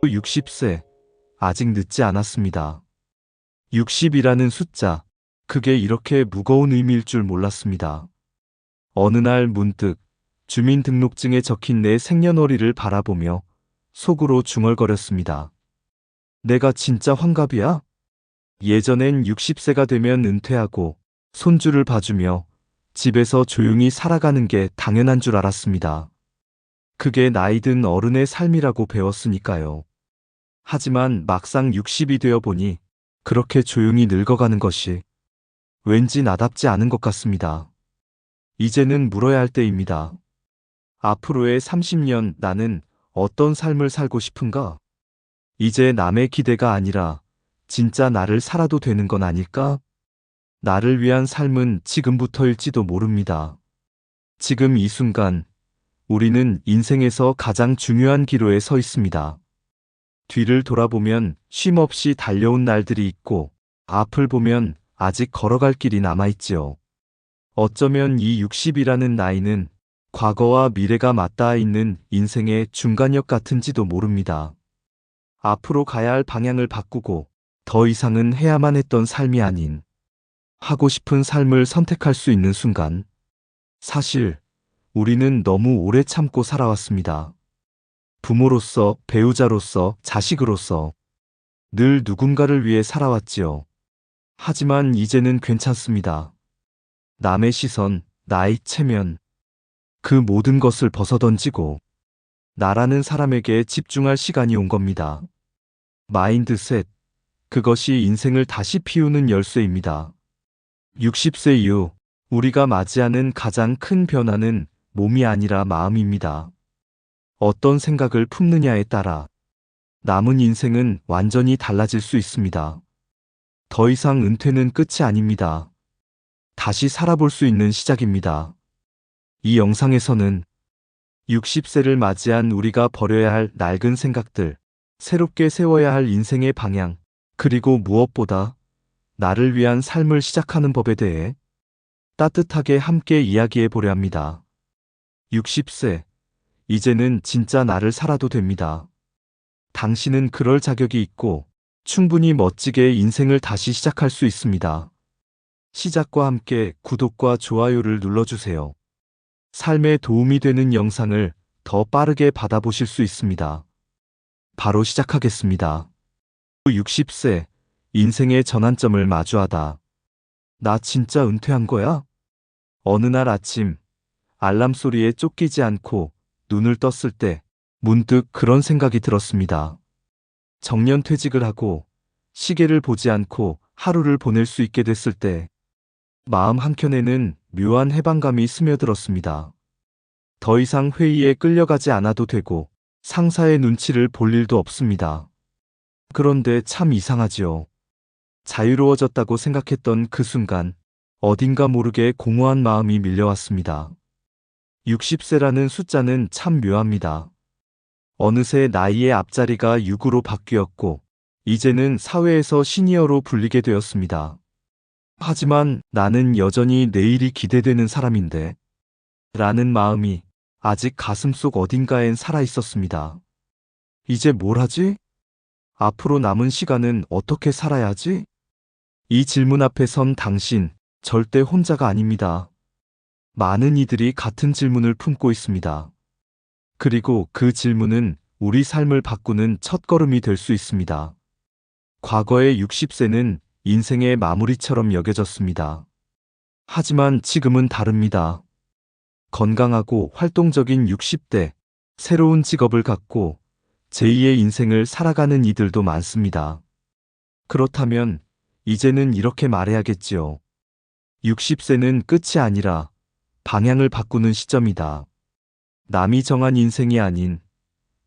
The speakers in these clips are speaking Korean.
60세. 아직 늦지 않았습니다. 60이라는 숫자, 그게 이렇게 무거운 의미일 줄 몰랐습니다. 어느 날 문득 주민등록증에 적힌 내 생년월일을 바라보며 속으로 중얼거렸습니다. 내가 진짜 환갑이야? 예전엔 60세가 되면 은퇴하고 손주를 봐주며 집에서 조용히 살아가는 게 당연한 줄 알았습니다. 그게 나이든 어른의 삶이라고 배웠으니까요. 하지만 막상 60이 되어 보니 그렇게 조용히 늙어가는 것이 왠지 나답지 않은 것 같습니다. 이제는 물어야 할 때입니다. 앞으로의 30년 나는 어떤 삶을 살고 싶은가? 이제 남의 기대가 아니라 진짜 나를 살아도 되는 건 아닐까? 나를 위한 삶은 지금부터일지도 모릅니다. 지금 이 순간 우리는 인생에서 가장 중요한 기로에 서 있습니다. 뒤를 돌아보면 쉼없이 달려온 날들이 있고 앞을 보면 아직 걸어갈 길이 남아있지요. 어쩌면 이 60이라는 나이는 과거와 미래가 맞닿아 있는 인생의 중간역 같은지도 모릅니다. 앞으로 가야 할 방향을 바꾸고 더 이상은 해야만 했던 삶이 아닌 하고 싶은 삶을 선택할 수 있는 순간. 사실 우리는 너무 오래 참고 살아왔습니다. 부모로서, 배우자로서, 자식으로서 늘 누군가를 위해 살아왔지요. 하지만 이제는 괜찮습니다. 남의 시선, 나의 체면, 그 모든 것을 벗어던지고 나라는 사람에게 집중할 시간이 온 겁니다. 마인드셋, 그것이 인생을 다시 피우는 열쇠입니다. 60세 이후 우리가 맞이하는 가장 큰 변화는 몸이 아니라 마음입니다. 어떤 생각을 품느냐에 따라 남은 인생은 완전히 달라질 수 있습니다. 더 이상 은퇴는 끝이 아닙니다. 다시 살아볼 수 있는 시작입니다. 이 영상에서는 60세를 맞이한 우리가 버려야 할 낡은 생각들, 새롭게 세워야 할 인생의 방향, 그리고 무엇보다 나를 위한 삶을 시작하는 법에 대해 따뜻하게 함께 이야기해 보려 합니다. 60세, 이제는 진짜 나를 살아도 됩니다. 당신은 그럴 자격이 있고 충분히 멋지게 인생을 다시 시작할 수 있습니다. 시작과 함께 구독과 좋아요를 눌러주세요. 삶에 도움이 되는 영상을 더 빠르게 받아보실 수 있습니다. 바로 시작하겠습니다. 60세, 인생의 전환점을 마주하다. 나 진짜 은퇴한 거야? 어느 날 아침, 알람 소리에 쫓기지 않고 눈을 떴을 때 문득 그런 생각이 들었습니다. 정년퇴직을 하고 시계를 보지 않고 하루를 보낼 수 있게 됐을 때 마음 한켠에는 묘한 해방감이 스며들었습니다. 더 이상 회의에 끌려가지 않아도 되고 상사의 눈치를 볼 일도 없습니다. 그런데 참 이상하지요. 자유로워졌다고 생각했던 그 순간 어딘가 모르게 공허한 마음이 밀려왔습니다. 60세라는 숫자는 참 묘합니다. 어느새 나이의 앞자리가 6으로 바뀌었고 이제는 사회에서 시니어로 불리게 되었습니다. 하지만 나는 여전히 내일이 기대되는 사람인데 라는 마음이 아직 가슴속 어딘가엔 살아있었습니다. 이제 뭘 하지? 앞으로 남은 시간은 어떻게 살아야 하지? 이 질문 앞에 선 당신, 절대 혼자가 아닙니다. 많은 이들이 같은 질문을 품고 있습니다. 그리고 그 질문은 우리 삶을 바꾸는 첫걸음이 될 수 있습니다. 과거의 60세는 인생의 마무리처럼 여겨졌습니다. 하지만 지금은 다릅니다. 건강하고 활동적인 60대, 새로운 직업을 갖고 제2의 인생을 살아가는 이들도 많습니다. 그렇다면 이제는 이렇게 말해야겠지요. 60세는 끝이 아니라 방향을 바꾸는 시점이다. 남이 정한 인생이 아닌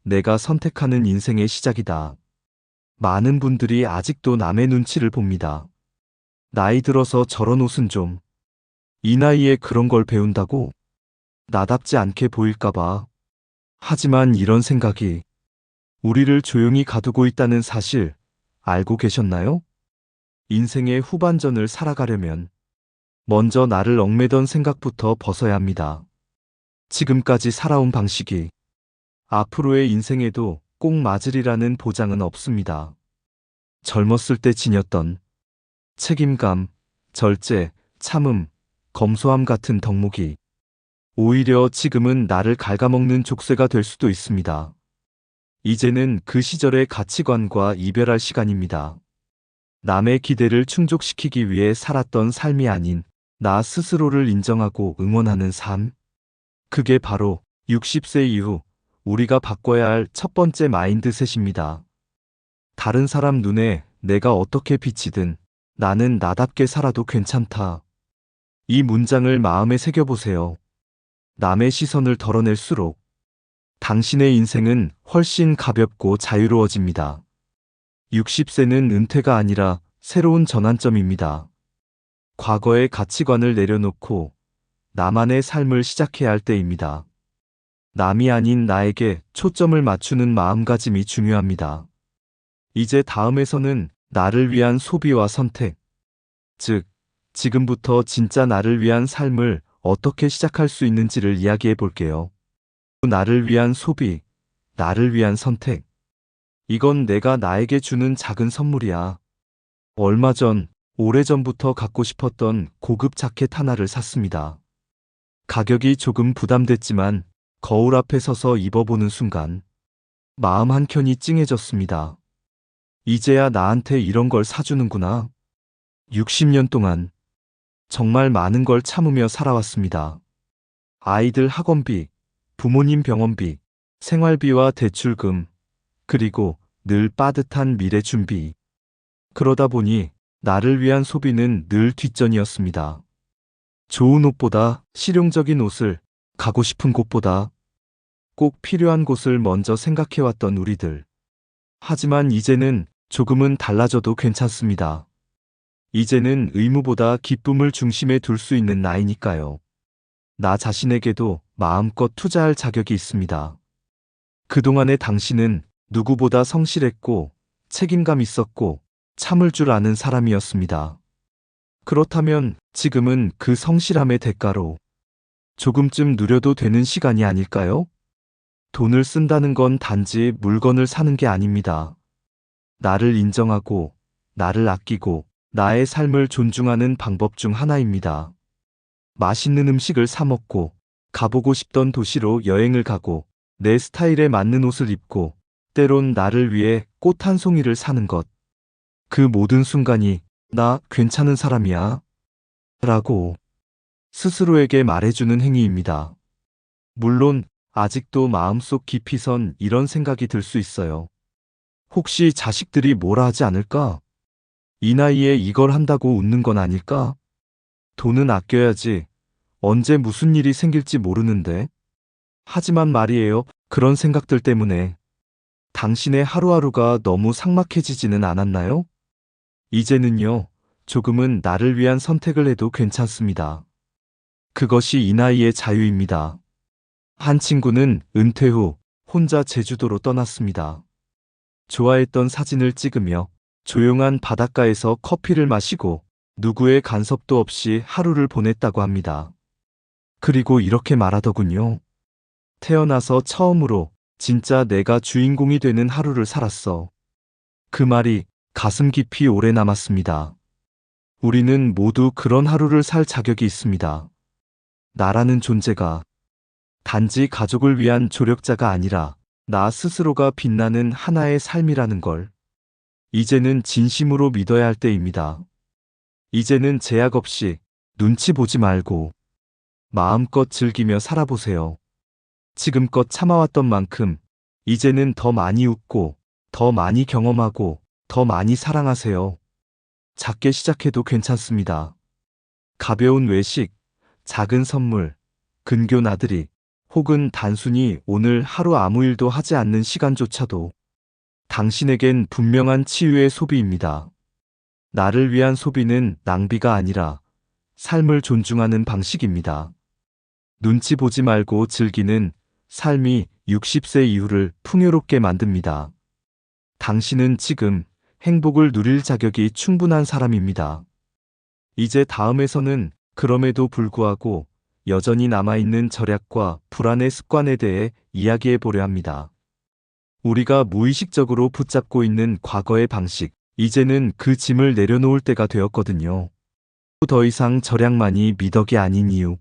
내가 선택하는 인생의 시작이다. 많은 분들이 아직도 남의 눈치를 봅니다. 나이 들어서 저런 옷은 좀, 이 나이에 그런 걸 배운다고? 나답지 않게 보일까봐. 하지만 이런 생각이 우리를 조용히 가두고 있다는 사실 알고 계셨나요? 인생의 후반전을 살아가려면 먼저 나를 얽매던 생각부터 벗어야 합니다. 지금까지 살아온 방식이 앞으로의 인생에도 꼭 맞으리라는 보장은 없습니다. 젊었을 때 지녔던 책임감, 절제, 참음, 검소함 같은 덕목이 오히려 지금은 나를 갉아먹는 족쇄가 될 수도 있습니다. 이제는 그 시절의 가치관과 이별할 시간입니다. 남의 기대를 충족시키기 위해 살았던 삶이 아닌 나 스스로를 인정하고 응원하는 삶. 그게 바로 60세 이후 우리가 바꿔야 할 첫 번째 마인드셋입니다. 다른 사람 눈에 내가 어떻게 비치든 나는 나답게 살아도 괜찮다. 이 문장을 마음에 새겨보세요. 남의 시선을 덜어낼수록 당신의 인생은 훨씬 가볍고 자유로워집니다. 60세는 은퇴가 아니라 새로운 전환점입니다. 과거의 가치관을 내려놓고 나만의 삶을 시작해야 할 때입니다. 남이 아닌 나에게 초점을 맞추는 마음가짐이 중요합니다. 이제 다음에서는 나를 위한 소비와 선택, 즉, 지금부터 진짜 나를 위한 삶을 어떻게 시작할 수 있는지를 이야기해 볼게요. 나를 위한 소비, 나를 위한 선택. 이건 내가 나에게 주는 작은 선물이야. 얼마 전, 오래전부터 갖고 싶었던 고급 자켓 하나를 샀습니다. 가격이 조금 부담됐지만 거울 앞에 서서 입어보는 순간 마음 한켠이 찡해졌습니다. 이제야 나한테 이런 걸 사주는구나. 60년 동안 정말 많은 걸 참으며 살아왔습니다. 아이들 학원비, 부모님 병원비, 생활비와 대출금, 그리고 늘 빠듯한 미래 준비. 그러다 보니 나를 위한 소비는 늘 뒷전이었습니다. 좋은 옷보다 실용적인 옷을, 가고 싶은 곳보다 꼭 필요한 곳을 먼저 생각해왔던 우리들. 하지만 이제는 조금은 달라져도 괜찮습니다. 이제는 의무보다 기쁨을 중심에 둘 수 있는 나이니까요. 나 자신에게도 마음껏 투자할 자격이 있습니다. 그동안의 당신은 누구보다 성실했고 책임감 있었고 참을 줄 아는 사람이었습니다. 그렇다면 지금은 그 성실함의 대가로 조금쯤 누려도 되는 시간이 아닐까요? 돈을 쓴다는 건 단지 물건을 사는 게 아닙니다. 나를 인정하고, 나를 아끼고, 나의 삶을 존중하는 방법 중 하나입니다. 맛있는 음식을 사 먹고, 가보고 싶던 도시로 여행을 가고, 내 스타일에 맞는 옷을 입고, 때론 나를 위해 꽃 한 송이를 사는 것. 그 모든 순간이 나 괜찮은 사람이야 라고 스스로에게 말해주는 행위입니다. 물론 아직도 마음속 깊이선 이런 생각이 들 수 있어요. 혹시 자식들이 뭐라 하지 않을까? 이 나이에 이걸 한다고 웃는 건 아닐까? 돈은 아껴야지. 언제 무슨 일이 생길지 모르는데. 하지만 말이에요. 그런 생각들 때문에 당신의 하루하루가 너무 삭막해지지는 않았나요? 이제는요, 조금은 나를 위한 선택을 해도 괜찮습니다. 그것이 이 나이의 자유입니다. 한 친구는 은퇴 후 혼자 제주도로 떠났습니다. 좋아했던 사진을 찍으며 조용한 바닷가에서 커피를 마시고 누구의 간섭도 없이 하루를 보냈다고 합니다. 그리고 이렇게 말하더군요. 태어나서 처음으로 진짜 내가 주인공이 되는 하루를 살았어. 그 말이 가슴 깊이 오래 남았습니다. 우리는 모두 그런 하루를 살 자격이 있습니다. 나라는 존재가 단지 가족을 위한 조력자가 아니라 나 스스로가 빛나는 하나의 삶이라는 걸 이제는 진심으로 믿어야 할 때입니다. 이제는 제약 없이 눈치 보지 말고 마음껏 즐기며 살아보세요. 지금껏 참아왔던 만큼 이제는 더 많이 웃고 더 많이 경험하고 더 많이 사랑하세요. 작게 시작해도 괜찮습니다. 가벼운 외식, 작은 선물, 근교 나들이, 혹은 단순히 오늘 하루 아무 일도 하지 않는 시간조차도 당신에겐 분명한 치유의 소비입니다. 나를 위한 소비는 낭비가 아니라 삶을 존중하는 방식입니다. 눈치 보지 말고 즐기는 삶이 60세 이후를 풍요롭게 만듭니다. 당신은 지금 행복을 누릴 자격이 충분한 사람입니다. 이제 다음에서는 그럼에도 불구하고 여전히 남아있는 절약과 불안의 습관에 대해 이야기해 보려 합니다. 우리가 무의식적으로 붙잡고 있는 과거의 방식, 이제는 그 짐을 내려놓을 때가 되었거든요. 더 이상 절약만이 미덕이 아닌 이유.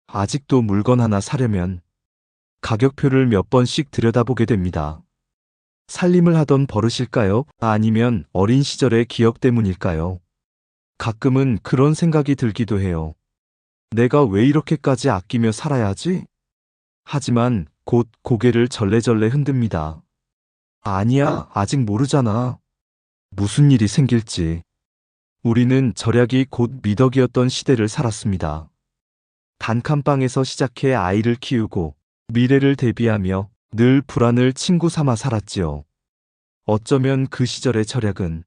아직도 물건 하나 사려면 가격표를 몇 번씩 들여다보게 됩니다. 살림을 하던 버릇일까요? 아니면 어린 시절의 기억 때문일까요? 가끔은 그런 생각이 들기도 해요. 내가 왜 이렇게까지 아끼며 살아야 하지? 하지만 곧 고개를 절레절레 흔듭니다. 아니야, 아직 모르잖아. 무슨 일이 생길지. 우리는 절약이 곧 미덕이었던 시대를 살았습니다. 단칸방에서 시작해 아이를 키우고 미래를 대비하며 늘 불안을 친구 삼아 살았지요. 어쩌면 그 시절의 절약은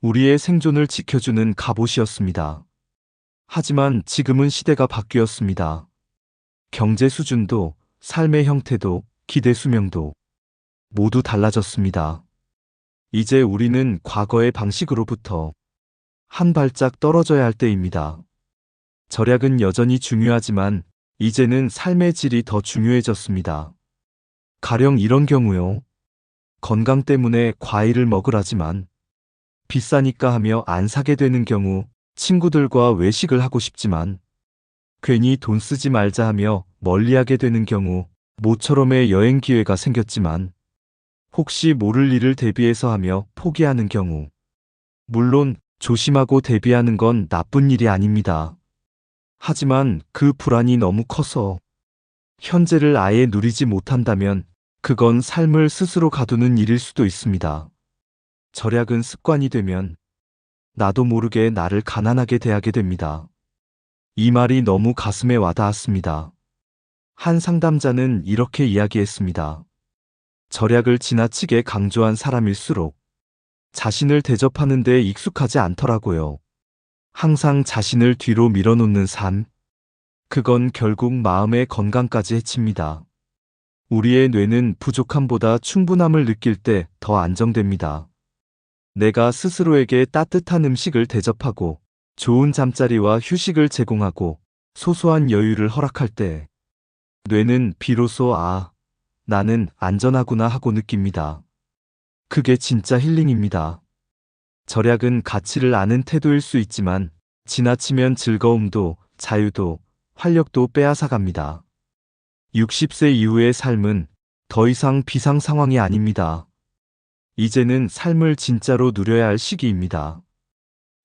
우리의 생존을 지켜주는 갑옷이었습니다. 하지만 지금은 시대가 바뀌었습니다. 경제 수준도, 삶의 형태도, 기대 수명도 모두 달라졌습니다. 이제 우리는 과거의 방식으로부터 한 발짝 떨어져야 할 때입니다. 절약은 여전히 중요하지만 이제는 삶의 질이 더 중요해졌습니다. 가령 이런 경우요. 건강 때문에 과일을 먹으라지만 비싸니까 하며 안 사게 되는 경우, 친구들과 외식을 하고 싶지만 괜히 돈 쓰지 말자 하며 멀리하게 되는 경우, 모처럼의 여행 기회가 생겼지만 혹시 모를 일을 대비해서 하며 포기하는 경우. 물론 조심하고 대비하는 건 나쁜 일이 아닙니다. 하지만 그 불안이 너무 커서 현재를 아예 누리지 못한다면 그건 삶을 스스로 가두는 일일 수도 있습니다. 절약은 습관이 되면 나도 모르게 나를 가난하게 대하게 됩니다. 이 말이 너무 가슴에 와닿았습니다. 한 상담자는 이렇게 이야기했습니다. 절약을 지나치게 강조한 사람일수록 자신을 대접하는 데 익숙하지 않더라고요. 항상 자신을 뒤로 밀어놓는 삶. 그건 결국 마음의 건강까지 해칩니다. 우리의 뇌는 부족함보다 충분함을 느낄 때 더 안정됩니다. 내가 스스로에게 따뜻한 음식을 대접하고 좋은 잠자리와 휴식을 제공하고 소소한 여유를 허락할 때 뇌는 비로소 나는 안전하구나 하고 느낍니다. 그게 진짜 힐링입니다. 절약은 가치를 아는 태도일 수 있지만 지나치면 즐거움도 자유도 활력도 빼앗아갑니다. 60세 이후의 삶은 더 이상 비상 상황이 아닙니다. 이제는 삶을 진짜로 누려야 할 시기입니다.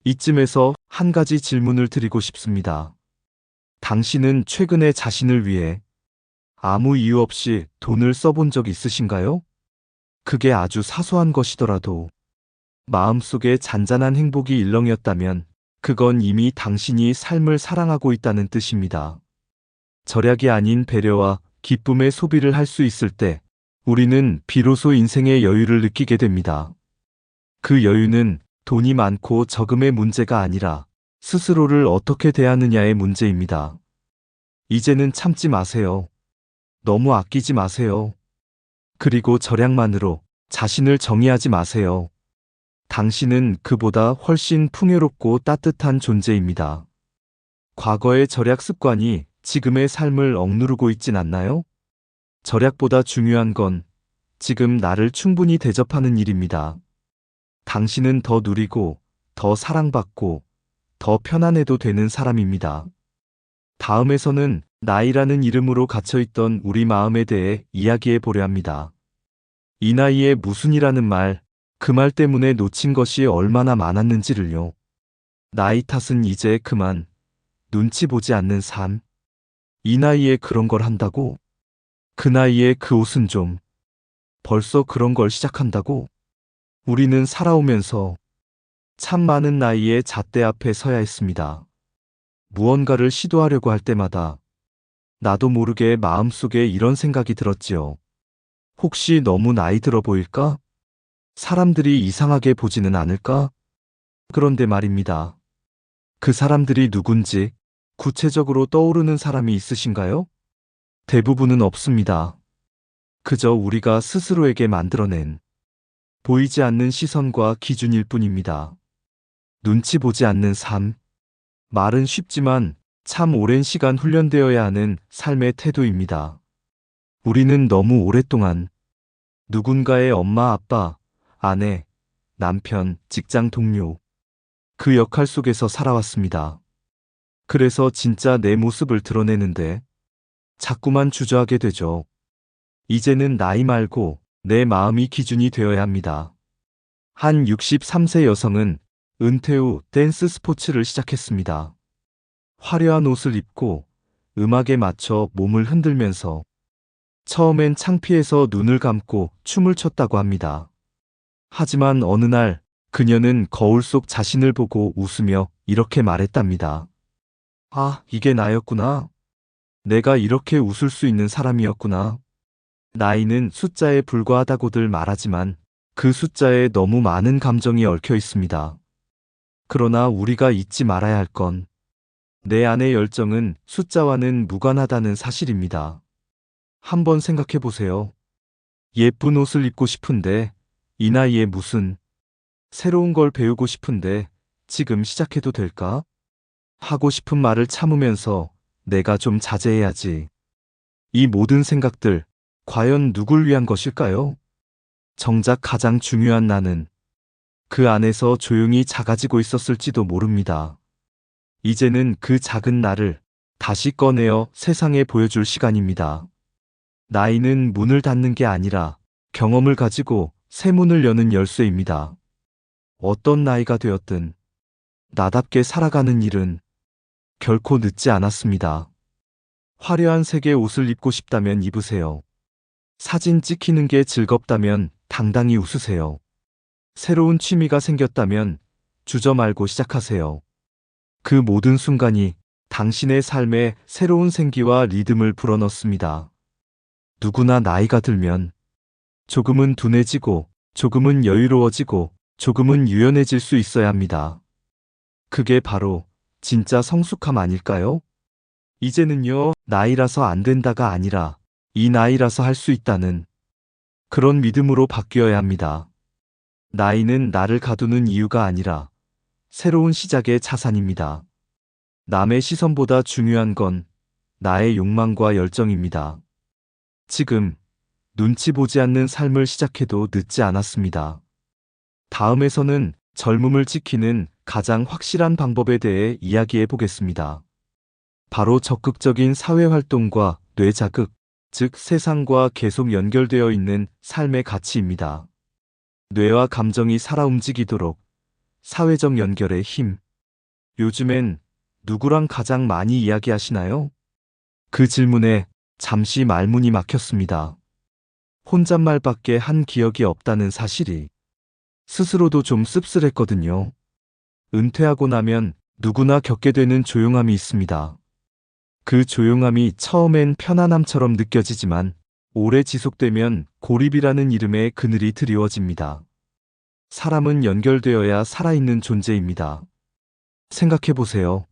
이쯤에서 한 가지 질문을 드리고 싶습니다. 당신은 최근에 자신을 위해 아무 이유 없이 돈을 써본 적 있으신가요? 그게 아주 사소한 것이더라도 마음속에 잔잔한 행복이 일렁였다면 그건 이미 당신이 삶을 사랑하고 있다는 뜻입니다. 절약이 아닌 배려와 기쁨의 소비를 할 수 있을 때 우리는 비로소 인생의 여유를 느끼게 됩니다. 그 여유는 돈이 많고 적음의 문제가 아니라 스스로를 어떻게 대하느냐의 문제입니다. 이제는 참지 마세요. 너무 아끼지 마세요. 그리고 절약만으로 자신을 정의하지 마세요. 당신은 그보다 훨씬 풍요롭고 따뜻한 존재입니다. 과거의 절약 습관이 지금의 삶을 억누르고 있진 않나요? 절약보다 중요한 건 지금 나를 충분히 대접하는 일입니다. 당신은 더 누리고, 더 사랑받고, 더 편안해도 되는 사람입니다. 다음에서는 나이라는 이름으로 갇혀있던 우리 마음에 대해 이야기해 보려 합니다. 이 나이에 무슨이라는 말, 그 말 때문에 놓친 것이 얼마나 많았는지를요. 나이 탓은 이제 그만, 눈치 보지 않는 삶. 이 나이에 그런 걸 한다고? 그 나이에 그 옷은 좀, 벌써 그런 걸 시작한다고? 우리는 살아오면서 참 많은 나이에 잣대 앞에 서야 했습니다. 무언가를 시도하려고 할 때마다 나도 모르게 마음속에 이런 생각이 들었지요. 혹시 너무 나이 들어 보일까? 사람들이 이상하게 보지는 않을까? 그런데 말입니다. 그 사람들이 누군지 구체적으로 떠오르는 사람이 있으신가요? 대부분은 없습니다. 그저 우리가 스스로에게 만들어낸 보이지 않는 시선과 기준일 뿐입니다. 눈치 보지 않는 삶. 말은 쉽지만 참 오랜 시간 훈련되어야 하는 삶의 태도입니다. 우리는 너무 오랫동안 누군가의 엄마, 아빠, 아내, 남편, 직장 동료. 그 역할 속에서 살아왔습니다. 그래서 진짜 내 모습을 드러내는데 자꾸만 주저하게 되죠. 이제는 나이 말고 내 마음이 기준이 되어야 합니다. 한 63세 여성은 은퇴 후 댄스 스포츠를 시작했습니다. 화려한 옷을 입고 음악에 맞춰 몸을 흔들면서 처음엔 창피해서 눈을 감고 춤을 췄다고 합니다. 하지만 어느 날 그녀는 거울 속 자신을 보고 웃으며 이렇게 말했답니다. 아, 이게 나였구나. 내가 이렇게 웃을 수 있는 사람이었구나. 나이는 숫자에 불과하다고들 말하지만 그 숫자에 너무 많은 감정이 얽혀 있습니다. 그러나 우리가 잊지 말아야 할 건 내 안의 열정은 숫자와는 무관하다는 사실입니다. 한번 생각해 보세요. 예쁜 옷을 입고 싶은데 이 나이에 무슨 새로운 걸 배우고 싶은데 지금 시작해도 될까? 하고 싶은 말을 참으면서 내가 좀 자제해야지. 이 모든 생각들 과연 누굴 위한 것일까요? 정작 가장 중요한 나는 그 안에서 조용히 작아지고 있었을지도 모릅니다. 이제는 그 작은 나를 다시 꺼내어 세상에 보여줄 시간입니다. 나이는 문을 닫는 게 아니라 경험을 가지고 새 문을 여는 열쇠입니다. 어떤 나이가 되었든 나답게 살아가는 일은 결코 늦지 않았습니다. 화려한 색의 옷을 입고 싶다면 입으세요. 사진 찍히는 게 즐겁다면 당당히 웃으세요. 새로운 취미가 생겼다면 주저 말고 시작하세요. 그 모든 순간이 당신의 삶에 새로운 생기와 리듬을 불어넣습니다. 누구나 나이가 들면 조금은 둔해지고, 조금은 여유로워지고, 조금은 유연해질 수 있어야 합니다. 그게 바로 진짜 성숙함 아닐까요? 이제는요, 나이라서 안 된다가 아니라 이 나이라서 할 수 있다는 그런 믿음으로 바뀌어야 합니다. 나이는 나를 가두는 이유가 아니라 새로운 시작의 자산입니다. 남의 시선보다 중요한 건 나의 욕망과 열정입니다. 지금 눈치 보지 않는 삶을 시작해도 늦지 않았습니다. 다음에서는 젊음을 지키는 가장 확실한 방법에 대해 이야기해 보겠습니다. 바로 적극적인 사회활동과 뇌자극, 즉 세상과 계속 연결되어 있는 삶의 가치입니다. 뇌와 감정이 살아 움직이도록 사회적 연결의 힘. 요즘엔 누구랑 가장 많이 이야기하시나요? 그 질문에 잠시 말문이 막혔습니다. 혼잣말밖에 한 기억이 없다는 사실이 스스로도 좀 씁쓸했거든요. 은퇴하고 나면 누구나 겪게 되는 조용함이 있습니다. 그 조용함이 처음엔 편안함처럼 느껴지지만 오래 지속되면 고립이라는 이름의 그늘이 드리워집니다. 사람은 연결되어야 살아있는 존재입니다. 생각해보세요.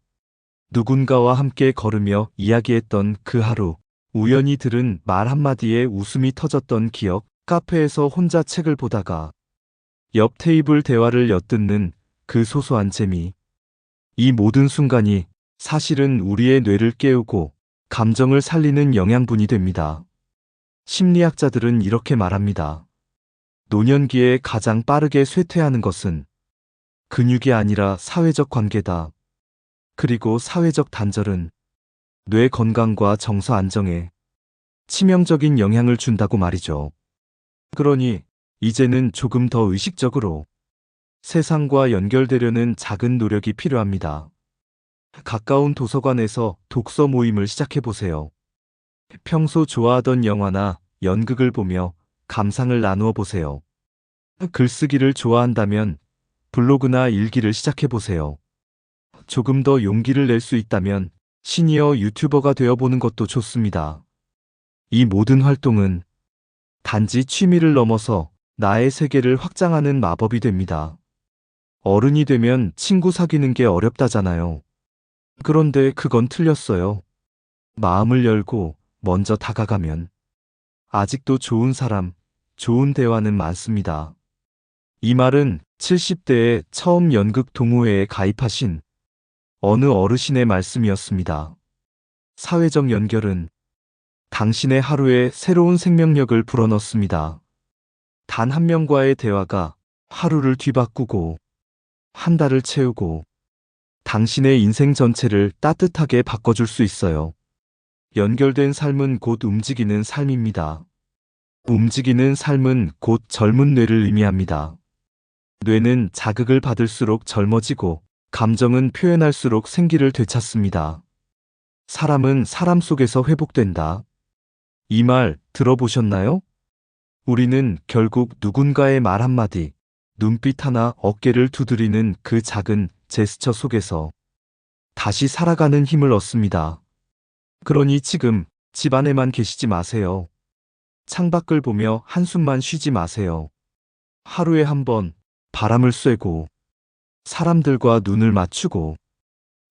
누군가와 함께 걸으며 이야기했던 그 하루, 우연히 들은 말 한마디에 웃음이 터졌던 기억, 카페에서 혼자 책을 보다가 옆 테이블 대화를 엿듣는 그 소소한 재미. 이 모든 순간이 사실은 우리의 뇌를 깨우고 감정을 살리는 영양분이 됩니다. 심리학자들은 이렇게 말합니다. 노년기에 가장 빠르게 쇠퇴하는 것은 근육이 아니라 사회적 관계다. 그리고 사회적 단절은 뇌 건강과 정서 안정에 치명적인 영향을 준다고 말이죠. 그러니 이제는 조금 더 의식적으로 세상과 연결되려는 작은 노력이 필요합니다. 가까운 도서관에서 독서 모임을 시작해보세요. 평소 좋아하던 영화나 연극을 보며 감상을 나누어 보세요. 글쓰기를 좋아한다면 블로그나 일기를 시작해보세요. 조금 더 용기를 낼 수 있다면 시니어 유튜버가 되어보는 것도 좋습니다. 이 모든 활동은 단지 취미를 넘어서 나의 세계를 확장하는 마법이 됩니다. 어른이 되면 친구 사귀는 게 어렵다잖아요. 그런데 그건 틀렸어요. 마음을 열고 먼저 다가가면 아직도 좋은 사람, 좋은 대화는 많습니다. 이 말은 70대에 처음 연극 동호회에 가입하신 어느 어르신의 말씀이었습니다. 사회적 연결은 당신의 하루에 새로운 생명력을 불어넣습니다. 단 한 명과의 대화가 하루를 뒤바꾸고 한 달을 채우고 당신의 인생 전체를 따뜻하게 바꿔줄 수 있어요. 연결된 삶은 곧 움직이는 삶입니다. 움직이는 삶은 곧 젊은 뇌를 의미합니다. 뇌는 자극을 받을수록 젊어지고 감정은 표현할수록 생기를 되찾습니다. 사람은 사람 속에서 회복된다. 이 말 들어보셨나요? 우리는 결국 누군가의 말 한마디, 눈빛 하나, 어깨를 두드리는 그 작은 제스처 속에서 다시 살아가는 힘을 얻습니다. 그러니 지금 집 안에만 계시지 마세요. 창밖을 보며 한숨만 쉬지 마세요. 하루에 한 번 바람을 쐬고 사람들과 눈을 맞추고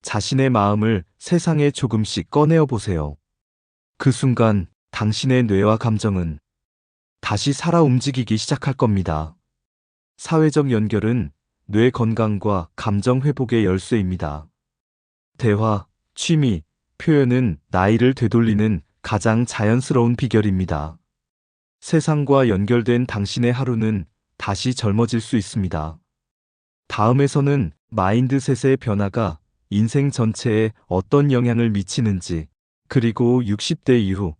자신의 마음을 세상에 조금씩 꺼내어 보세요. 그 순간 당신의 뇌와 감정은 다시 살아 움직이기 시작할 겁니다. 사회적 연결은 뇌 건강과 감정 회복의 열쇠입니다. 대화, 취미, 표현은 나이를 되돌리는 가장 자연스러운 비결입니다. 세상과 연결된 당신의 하루는 다시 젊어질 수 있습니다. 다음에서는 마인드셋의 변화가 인생 전체에 어떤 영향을 미치는지, 그리고 60대 이후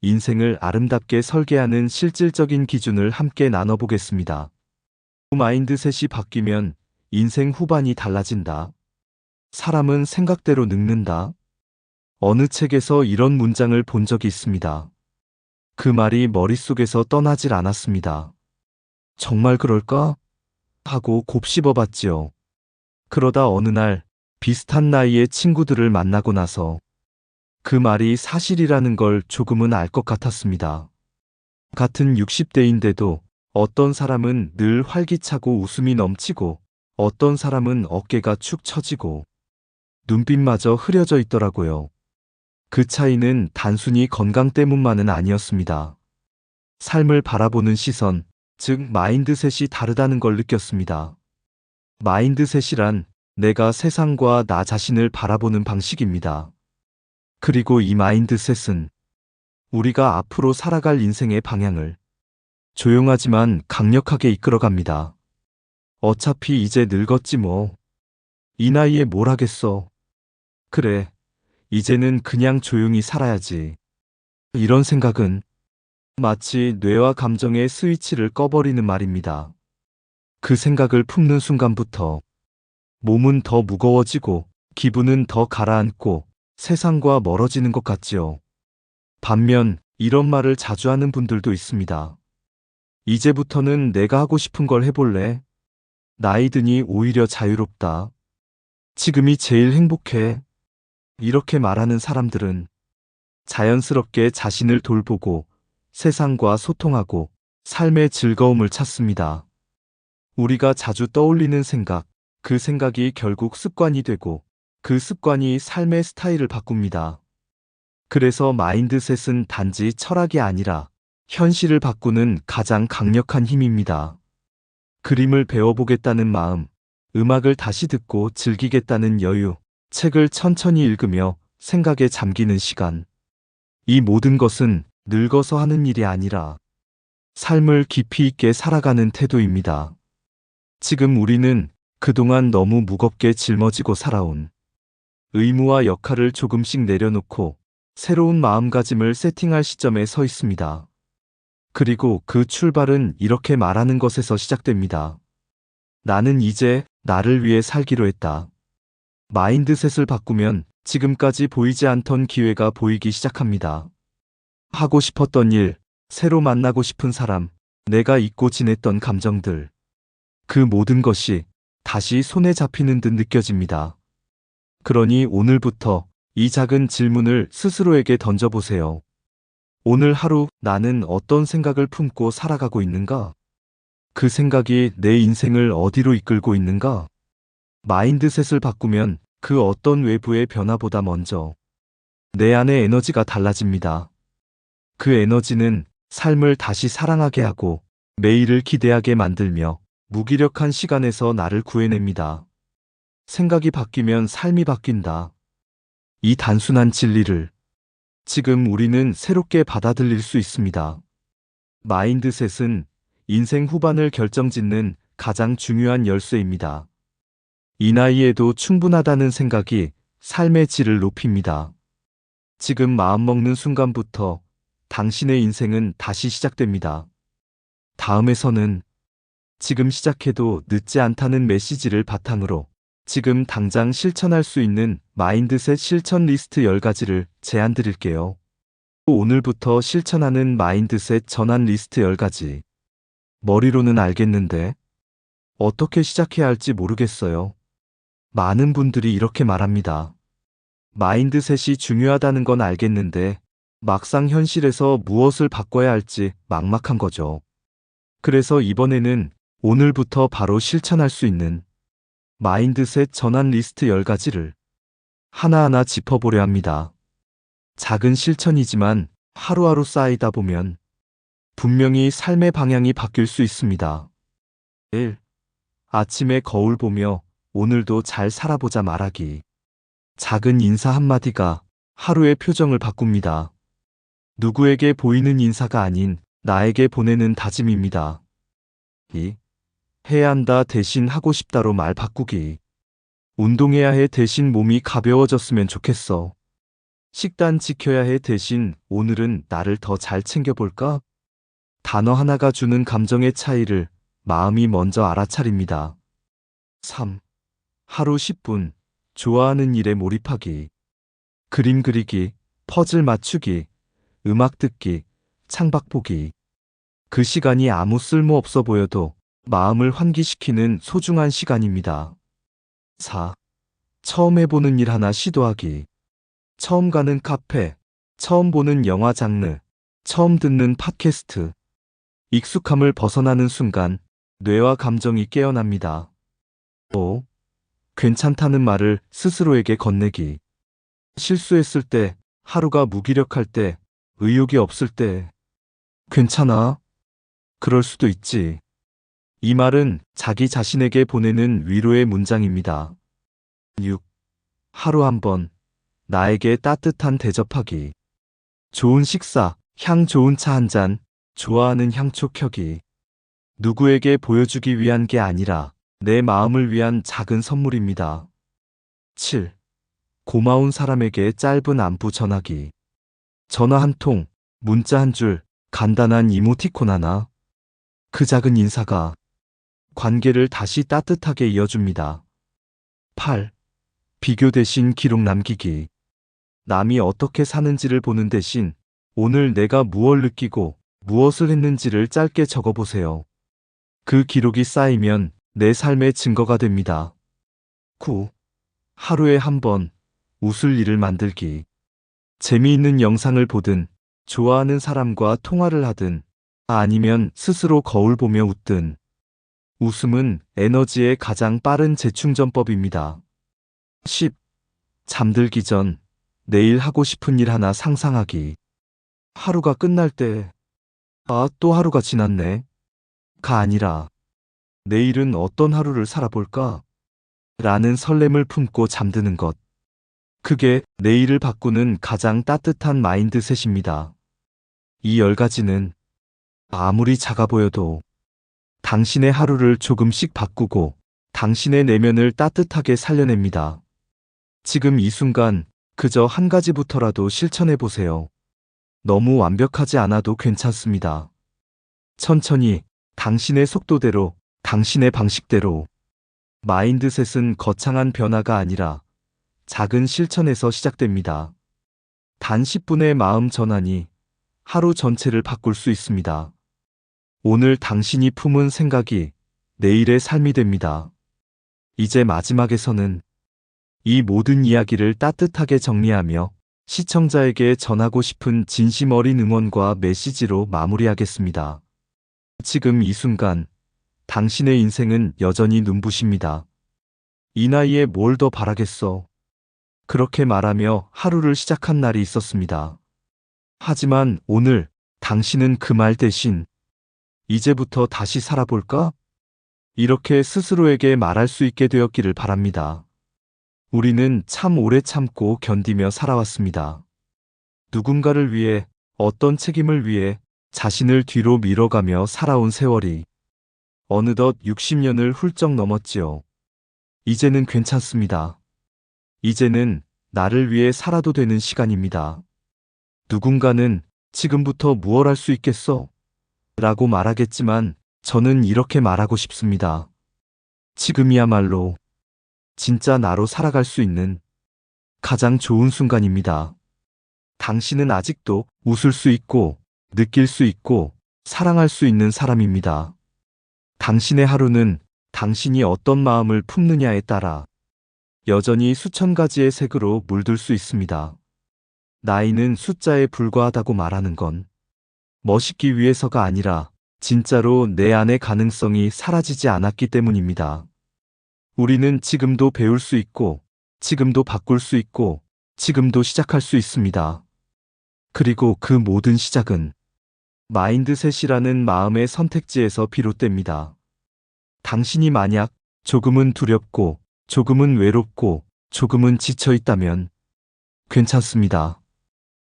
인생을 아름답게 설계하는 실질적인 기준을 함께 나눠보겠습니다. 마인드셋이 바뀌면 인생 후반이 달라진다. 사람은 생각대로 늙는다. 어느 책에서 이런 문장을 본 적이 있습니다. 그 말이 머릿속에서 떠나질 않았습니다. 정말 그럴까? 하고 곱씹어 봤지요. 그러다 어느 날 비슷한 나이의 친구들을 만나고 나서 그 말이 사실이라는 걸 조금은 알 것 같았습니다. 같은 60대인데도 어떤 사람은 늘 활기차고 웃음이 넘치고 어떤 사람은 어깨가 축 처지고 눈빛마저 흐려져 있더라고요. 그 차이는 단순히 건강 때문만은 아니었습니다. 삶을 바라보는 시선, 즉 마인드셋이 다르다는 걸 느꼈습니다. 마인드셋이란 내가 세상과 나 자신을 바라보는 방식입니다. 그리고 이 마인드셋은 우리가 앞으로 살아갈 인생의 방향을 조용하지만 강력하게 이끌어갑니다. 어차피 이제 늙었지 뭐. 이 나이에 뭘 하겠어. 그래, 이제는 그냥 조용히 살아야지. 이런 생각은 마치 뇌와 감정의 스위치를 꺼버리는 말입니다. 그 생각을 품는 순간부터 몸은 더 무거워지고 기분은 더 가라앉고 세상과 멀어지는 것 같지요. 반면 이런 말을 자주 하는 분들도 있습니다. 이제부터는 내가 하고 싶은 걸 해볼래? 나이 드니 오히려 자유롭다. 지금이 제일 행복해. 이렇게 말하는 사람들은 자연스럽게 자신을 돌보고 세상과 소통하고 삶의 즐거움을 찾습니다. 우리가 자주 떠올리는 생각, 그 생각이 결국 습관이 되고 그 습관이 삶의 스타일을 바꿉니다. 그래서 마인드셋은 단지 철학이 아니라 현실을 바꾸는 가장 강력한 힘입니다. 그림을 배워보겠다는 마음, 음악을 다시 듣고 즐기겠다는 여유, 책을 천천히 읽으며 생각에 잠기는 시간. 이 모든 것은 늙어서 하는 일이 아니라 삶을 깊이 있게 살아가는 태도입니다. 지금 우리는 그동안 너무 무겁게 짊어지고 살아온 의무와 역할을 조금씩 내려놓고 새로운 마음가짐을 세팅할 시점에 서 있습니다. 그리고 그 출발은 이렇게 말하는 것에서 시작됩니다. 나는 이제 나를 위해 살기로 했다. 마인드셋을 바꾸면 지금까지 보이지 않던 기회가 보이기 시작합니다. 하고 싶었던 일, 새로 만나고 싶은 사람, 내가 잊고 지냈던 감정들. 그 모든 것이 다시 손에 잡히는 듯 느껴집니다. 그러니 오늘부터 이 작은 질문을 스스로에게 던져보세요. 오늘 하루 나는 어떤 생각을 품고 살아가고 있는가? 그 생각이 내 인생을 어디로 이끌고 있는가? 마인드셋을 바꾸면 그 어떤 외부의 변화보다 먼저 내 안의 에너지가 달라집니다. 그 에너지는 삶을 다시 사랑하게 하고 매일을 기대하게 만들며 무기력한 시간에서 나를 구해냅니다. 생각이 바뀌면 삶이 바뀐다. 이 단순한 진리를 지금 우리는 새롭게 받아들일 수 있습니다. 마인드셋은 인생 후반을 결정짓는 가장 중요한 열쇠입니다. 이 나이에도 충분하다는 생각이 삶의 질을 높입니다. 지금 마음먹는 순간부터 당신의 인생은 다시 시작됩니다. 다음에서는 지금 시작해도 늦지 않다는 메시지를 바탕으로 지금 당장 실천할 수 있는 마인드셋 실천 리스트 10가지를 제안 드릴게요. 오늘부터 실천하는 마인드셋 전환 리스트 10가지. 머리로는 알겠는데 어떻게 시작해야 할지 모르겠어요. 많은 분들이 이렇게 말합니다. 마인드셋이 중요하다는 건 알겠는데 막상 현실에서 무엇을 바꿔야 할지 막막한 거죠. 그래서 이번에는 오늘부터 바로 실천할 수 있는 마인드셋 전환 리스트 10가지를 하나하나 짚어보려 합니다. 작은 실천이지만 하루하루 쌓이다 보면 분명히 삶의 방향이 바뀔 수 있습니다. 1. 아침에 거울 보며 오늘도 잘 살아보자 말하기. 작은 인사 한마디가 하루의 표정을 바꿉니다. 누구에게 보이는 인사가 아닌 나에게 보내는 다짐입니다. 2. 해야 한다 대신 하고 싶다로 말 바꾸기. 운동해야 해 대신 몸이 가벼워졌으면 좋겠어. 식단 지켜야 해 대신 오늘은 나를 더 잘 챙겨볼까? 단어 하나가 주는 감정의 차이를 마음이 먼저 알아차립니다. 3. 하루 10분 좋아하는 일에 몰입하기. 그림 그리기, 퍼즐 맞추기, 음악 듣기, 창밖 보기. 그 시간이 아무 쓸모 없어 보여도 마음을 환기시키는 소중한 시간입니다. 4. 처음 해보는 일 하나 시도하기. 처음 가는 카페, 처음 보는 영화 장르, 처음 듣는 팟캐스트. 익숙함을 벗어나는 순간 뇌와 감정이 깨어납니다. 5. 괜찮다는 말을 스스로에게 건네기. 실수했을 때, 하루가 무기력할 때, 의욕이 없을 때, 괜찮아. 그럴 수도 있지. 이 말은 자기 자신에게 보내는 위로의 문장입니다. 6. 하루 한 번, 나에게 따뜻한 대접하기. 좋은 식사, 향 좋은 차 한 잔, 좋아하는 향초 켜기. 누구에게 보여주기 위한 게 아니라 내 마음을 위한 작은 선물입니다. 7. 고마운 사람에게 짧은 안부 전하기. 전화 한 통, 문자 한 줄, 간단한 이모티콘 하나. 그 작은 인사가 관계를 다시 따뜻하게 이어줍니다. 8. 비교 대신 기록 남기기. 남이 어떻게 사는지를 보는 대신 오늘 내가 무엇을 느끼고 무엇을 했는지를 짧게 적어보세요. 그 기록이 쌓이면 내 삶의 증거가 됩니다. 9. 하루에 한 번 웃을 일을 만들기. 재미있는 영상을 보든 좋아하는 사람과 통화를 하든 아니면 스스로 거울 보며 웃든 웃음은 에너지의 가장 빠른 재충전법입니다. 10. 잠들기 전 내일 하고 싶은 일 하나 상상하기. 하루가 끝날 때 또 하루가 지났네. 가 아니라 내일은 어떤 하루를 살아볼까? 라는 설렘을 품고 잠드는 것. 그게 내일을 바꾸는 가장 따뜻한 마인드셋입니다. 이 10가지는 아무리 작아 보여도 당신의 하루를 조금씩 바꾸고 당신의 내면을 따뜻하게 살려냅니다. 지금 이 순간 그저 한 가지부터라도 실천해 보세요. 너무 완벽하지 않아도 괜찮습니다. 천천히 당신의 속도대로, 당신의 방식대로. 마인드셋은 거창한 변화가 아니라 작은 실천에서 시작됩니다. 단 10분의 마음 전환이 하루 전체를 바꿀 수 있습니다. 오늘 당신이 품은 생각이 내일의 삶이 됩니다. 이제 마지막에서는 이 모든 이야기를 따뜻하게 정리하며 시청자에게 전하고 싶은 진심 어린 응원과 메시지로 마무리하겠습니다. 지금 이 순간 당신의 인생은 여전히 눈부십니다. 이 나이에 뭘 더 바라겠어. 그렇게 말하며 하루를 시작한 날이 있었습니다. 하지만 오늘 당신은 그 말 대신 이제부터 다시 살아볼까? 이렇게 스스로에게 말할 수 있게 되었기를 바랍니다. 우리는 참 오래 참고 견디며 살아왔습니다. 누군가를 위해, 어떤 책임을 위해, 자신을 뒤로 밀어가며 살아온 세월이 어느덧 60년을 훌쩍 넘었지요. 이제는 괜찮습니다. 이제는 나를 위해 살아도 되는 시간입니다. 누군가는 지금부터 무얼 할 수 있겠어? 라고 말하겠지만 저는 이렇게 말하고 싶습니다. 지금이야말로 진짜 나로 살아갈 수 있는 가장 좋은 순간입니다. 당신은 아직도 웃을 수 있고, 느낄 수 있고, 사랑할 수 있는 사람입니다. 당신의 하루는 당신이 어떤 마음을 품느냐에 따라 여전히 수천 가지의 색으로 물들 수 있습니다. 나이는 숫자에 불과하다고 말하는 건 멋있기 위해서가 아니라 진짜로 내 안의 가능성이 사라지지 않았기 때문입니다. 우리는 지금도 배울 수 있고, 지금도 바꿀 수 있고, 지금도 시작할 수 있습니다. 그리고 그 모든 시작은 마인드셋이라는 마음의 선택지에서 비롯됩니다. 당신이 만약 조금은 두렵고, 조금은 외롭고, 조금은 지쳐 있다면 괜찮습니다.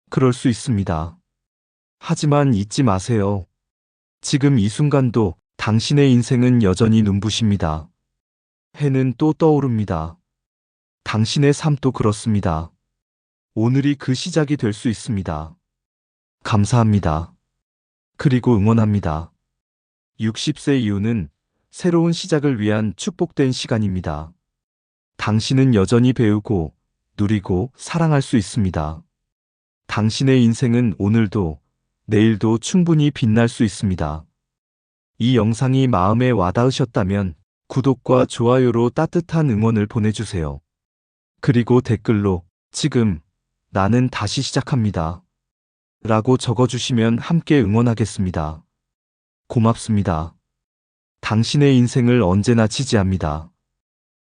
그럴 수 있습니다. 하지만 잊지 마세요. 지금 이 순간도 당신의 인생은 여전히 눈부십니다. 해는 또 떠오릅니다. 당신의 삶도 그렇습니다. 오늘이 그 시작이 될 수 있습니다. 감사합니다. 그리고 응원합니다. 60세 이후는 새로운 시작을 위한 축복된 시간입니다. 당신은 여전히 배우고, 누리고, 사랑할 수 있습니다. 당신의 인생은 오늘도, 내일도 충분히 빛날 수 있습니다. 이 영상이 마음에 와닿으셨다면 구독과 좋아요로 따뜻한 응원을 보내주세요. 그리고 댓글로 지금 나는 다시 시작합니다. 라고 적어주시면 함께 응원하겠습니다. 고맙습니다. 당신의 인생을 언제나 지지합니다.